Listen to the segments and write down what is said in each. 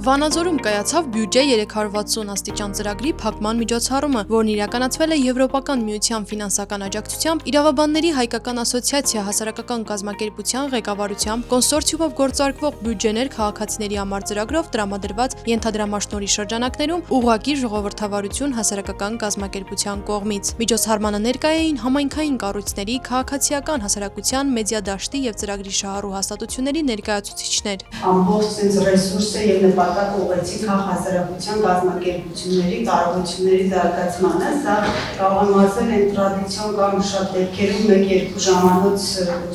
Վանաձորում կայացավ բյուջե 360 աստիճան ծրագրի փակման միջոցառումը, որն իրականացվել է Եվրոպական միության ֆինանսական աջակցությամբ, Իրավաբանների հայկական ասոցիացիա հասարակական կազմակերպության ղեկավարությամբ, կոնսորցիումով գործարկվող բյուջեներ քաղաքացիների համար ծրագրով տրամադրված ենթադրամաշնորհի շրջանակներում ուղղակի ժողովրդավարություն հասարակական կազմակերպության կողմից։ Միջոցառմանը ներկա էին համայնքային կառույցների, քաղաքացիական հասարակության, մեդիա դաշտի եւ ծրագրի շահառու հաստատությունների ներկայացուցիչներ։ Ամբողջ ռեսուրսը եւ նպատակ ուղղեցի քաղաքացիական կազմակերպությունների կարողությունների զարգացմանը, սա կարող եմ ասել են տրադիցիոն կամ շատ դեպքերում 1-2 ժամանոց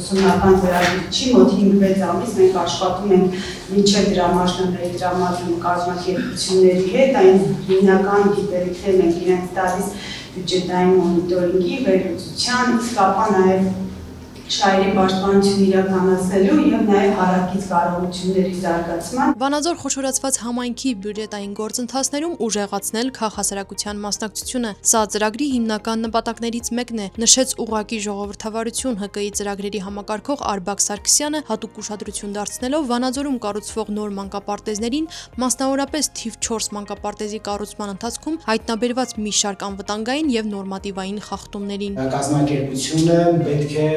ուսումնական ծրագիր չի, մոտ 5-6 ամիս մենք աշխատում ենք մինչև դրամաշնորհների տրամադրում կազմակերպությունների հետ, այն հիմնական գիտելիքներն ենք իրենց տալիս բյուջետային մոնիտորինգի, վերլուծության, իսկ ապա նաև շահերի պաշտպանություն իրականացնելու եւ նաեւ հարակից կարողությունների զարգացման։ Վանաձոր խոշորացված համայնքի բյուջետային գործընթացներում ուժեղացնել քաղաքասարակության մասնակցությունը։ Սա ծրագրի հիմնական նպատակներից մեկն է, նշեց ուղղակի ժողովրդավարություն ՀԿ-ի ծրագրերի համակարգող Արբակ Սարգսյանը, հատուկ ուշադրություն դարձնելով Վանաձորում կառուցվող նոր մանկապարտեզներին, մասնավորապես թիվ 4 մանկապարտեզի կառուցման ընթացքում հայտնաբերված մի շարք անվտանգային եւ նորմատիվային խախտումներին։ Կազմակերպությունը պետք է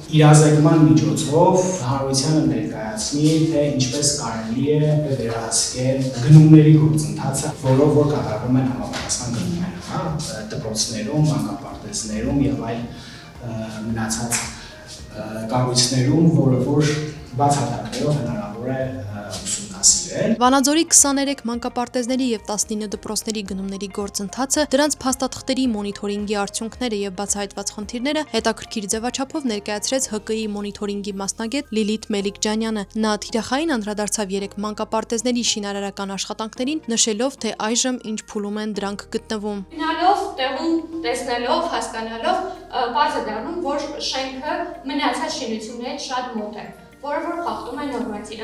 իրազեկման միջոցով հանրությանը ներկայացնի, թե ինչպես կարելի է վերահսկել գնումների գործընթացը, որով որ կատարվում են համապատասխան գնումները, դպրոցներում, մանկապարտեզներում եւ այլ մնացած կառույցներում, որը որ բացառությամբ հնարավոր է ուսումնասիրել։ Վանաձորի 23 մանկապարտեզների եւ 19 դպրոցների գնումների գործընթացը, դրանց փաստաթղթերի մոնիթորինգի արդյունքները եւ բացահայտված խնդիրները հետաքրքիր ձևաչափով ներկայացրեց ՀԿ-ի մոնիթորինգի մասնագետ Լիլիթ Մելիք-Ջանյանը։ Նա թիրախային անդրադարձավ 3 մանկապարտեզների շինարարական աշխատանքներին, նշելով, թե այժմ ինչ փուլում են դրանք գտնվում։ Գնալով, տեղում տեսնելով, հասկանալով, բարձր դառնում, որ շենքը մնացած շինություններից շատ մոտ է, որը որ խախտում է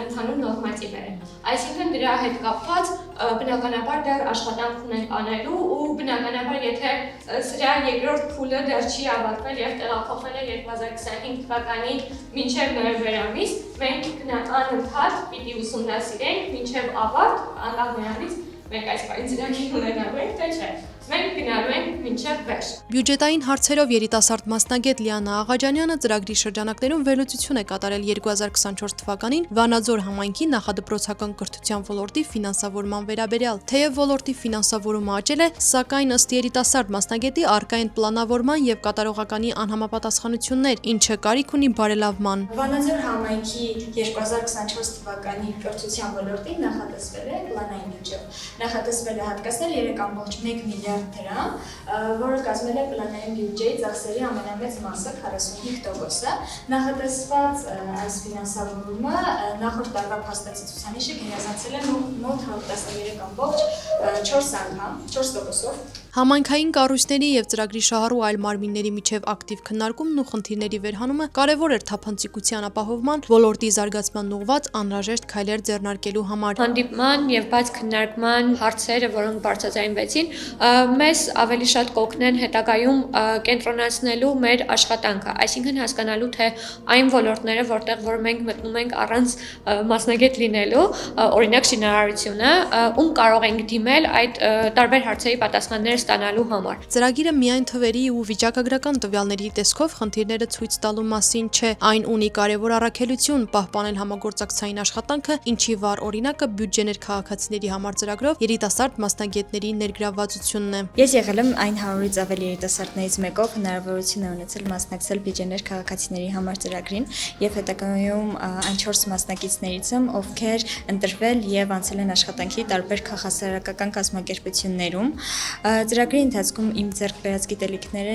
ընդհանուր նորմատիվները։ Այսինքն դրա հետ կապված բնականաբար դեռ աշխատանք ունենք անելու ու բնականաբար եթե սրա երկրորդ փուլը դեռ չի ավարտվել եւ տեղափոխվել է 2025 թվականի մինչեւ նոյեմբեր ամիս, մենք անընդհատ պիտի ուսումնասիրենք մինչեւ ավարտ, անկախ նրանից մենք այս բանի ծրագիր ունենալու ենք, թե չէ։ Մենք գնալու ենք մինչև վերջ։ Բյուջետային հարցերով երիտասարդ մասնագետ Լիանա Աղաջանյանը ծրագրի շրջանակներում վերլուծություն է կատարել 2024 թվականին Վանաձոր համայնքի նախադպրոցական կրթության ոլորտի ֆինանսավորման վերաբերյալ։ Թեև ոլորտի ֆինանսավորումը աճել է, սակայն ըստ երիտասարդ մասնագետի առկա են պլանավորման եւ կատարողականի անհամապատասխանություններ, ինչը կարիք ունի բարելավման։ Վանաձոր համայնքի 2024 թվականի կրթության ոլորտին նախատեսվել է պլանային բյուջե։ Նախատեսվել է հատկացնել 3.1 միլիարդ դրամ, որը կազմել է պլանային բյուջեի ծախսերի ամենամեծ մասը 45%-ը։ Նախատեսված այս ֆինանսավորումը նախորդ տարվա փաստացի ցուցանիշը գերազանցել է մոտ 13.4 անգամ, 4%-ով։ Համայնքային կառույցների եւ ծրագրի շահառու այլ մարմինների միջև ակտիվ քննարկումն ու խնդիրների վերհանումը կարևոր էր թափանցիկության ապահովման, ոլորտի զարգացման ուղղված անհրաժեշտ քայլեր ձեռնարկելու համար։ Հանդիպման եւ բաց քննարկման հարցերը, որոնք բարձրացվեցին, մեզ ավելի շատ կօգնեն հետագայում կենտրոնացնելու մեր աշխատանքը, այսինքն հասկանալու թե այն ոլորտները, որտեղ որ մենք մտնում ենք առանց մասնագետ լինելու, օրինակ շինարարությունը, ում կարող ենք դիմել այդ տարբեր հարցերի պատասխաններ ստանալու համար։ Ծրագիրը միայն թվերի ու վիճակագրական տվյալների տեսքով խնդիրները ցույց տալու մասին չէ, այն ունի կարևոր առաքելություն պահպանել համագործակցային աշխատանքը, ինչի վառ օրինակը բյուջեներ քաղաքացիների համար ծրագրով երիտասարդ մասնագետների ներգրավվածությունն է։ Ես եղել եմ այն 100-ից ավելի երիտասարդներից մեկով, հնարավորություն է ունեցել մասնակցել բյուջեներ քաղաքացիների համար ծրագրին եւ հետագայում այն 4 մասնակիցներից եմ, ովքեր ընտրվել եւ անցել են աշխատանքի տարբեր քաղաքասարակական կազմակերպություններում։ Ծրագրի ընթացքում իմ ձեռք բերած գիտելիքները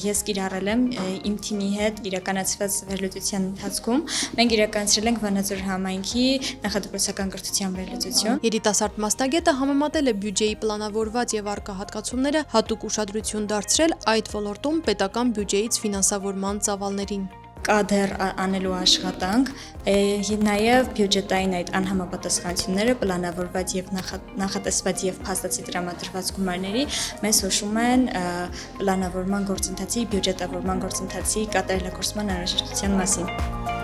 ես կիրառել եմ իմ թիմի հետ իրականացված վերլուծության ընթացքում։ Մենք իրականացրել ենք Վանաձոր համայնքի նախադպրոցական կրթության վերլուծություն։ Երիտասարդ մասնագետը համեմատել է բյուջեի պլանավորված եւ առկա հատկացումները, հատուկ ուշադրություն դարձրել այդ ոլորտում պետական բյուջեից ֆինանսավորման ծավալներին։ Կա դեռ անելու աշխատանք, նաև բյուջետային այդ անհամապատասխանությունները պլանավորված եւ նախատեսված եւ փաստացի տրամադրված գումարների մեզ հուշում են պլանավորման գործընթացի, բյուջետավորման գործընթացի կատարելագործման անհրաժեշտության մասին։